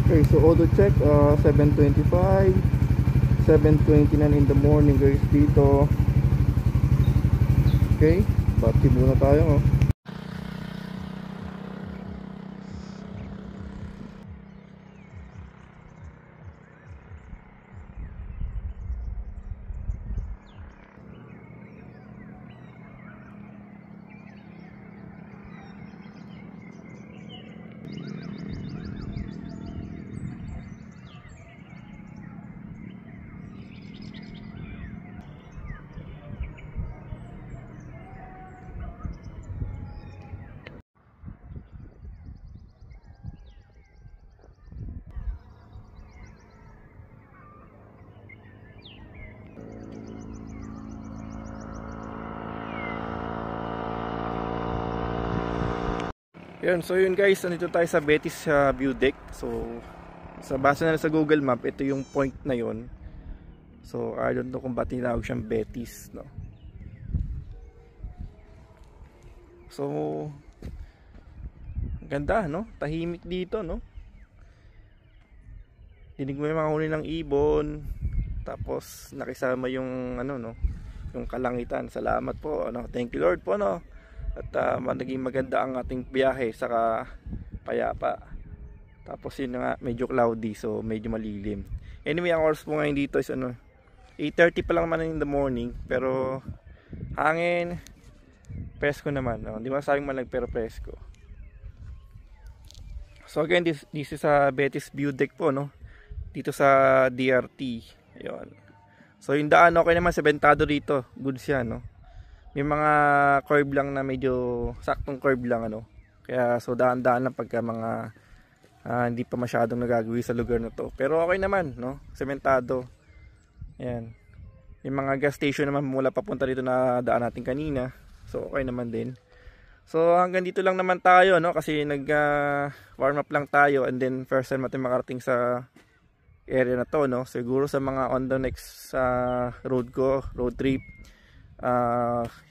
Okay, so auto check 7:25, 7:29 in the morning guys dito. Okay, bati muna tayo. Yan, so yun guys, nandito tayo sa Betis view deck. So sa base na sa Google Map, ito yung point na yon. So I don't know kung ba't tinawag siyang Betis, no? So ganda, no? Tahimik dito, no? Dinig mo yung mga huni ng ibon, tapos nakisama yung ano, no? Yung kalangitan. Salamat po, ano? Thank you Lord po, no? At naging maganda ang ating biyahe, saka payapa. Tapos yun nga, medyo cloudy, so medyo malilim. Anyway, ang oras po ngayon dito is ano, 8:30 pa lang man in the morning, pero hangin, presko naman, no? Hindi masabing malag pero presko. So again, this is a Betis view deck po, no? Dito sa DRT. Ayun. So yung daan okay naman, sementado dito, goods yan, no? May mga curve lang na medyo saktong curve lang, ano. Kaya so daan-daan lang pagka mga hindi pa masyadong nagagawin sa lugar na to. Pero okay naman, no? Sementado. Ayan. Yung mga gas station naman mula papunta dito na daan natin kanina. So okay naman din. So hanggang dito lang naman tayo, no? Kasi nag warm up lang tayo, and then first time natin makarating sa area na to, no? Siguro sa mga on the next road trip,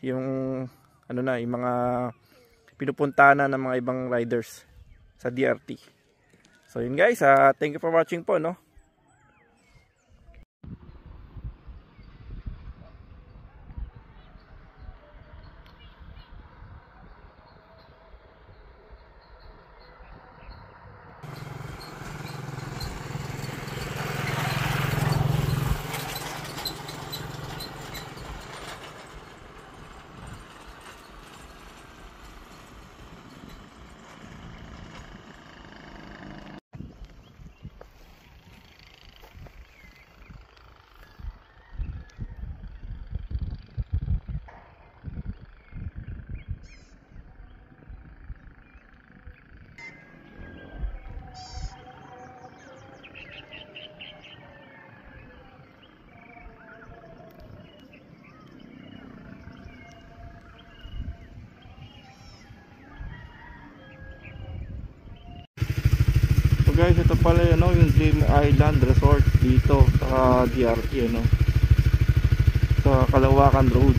yung ano na, yung mga pinupunta na ng mga ibang riders sa DRT. So yun guys, thank you for watching po, no? So guys, ito pala yun, no, yung Dream Island Resort dito sa DRT, ano, sa Kalawakan Road.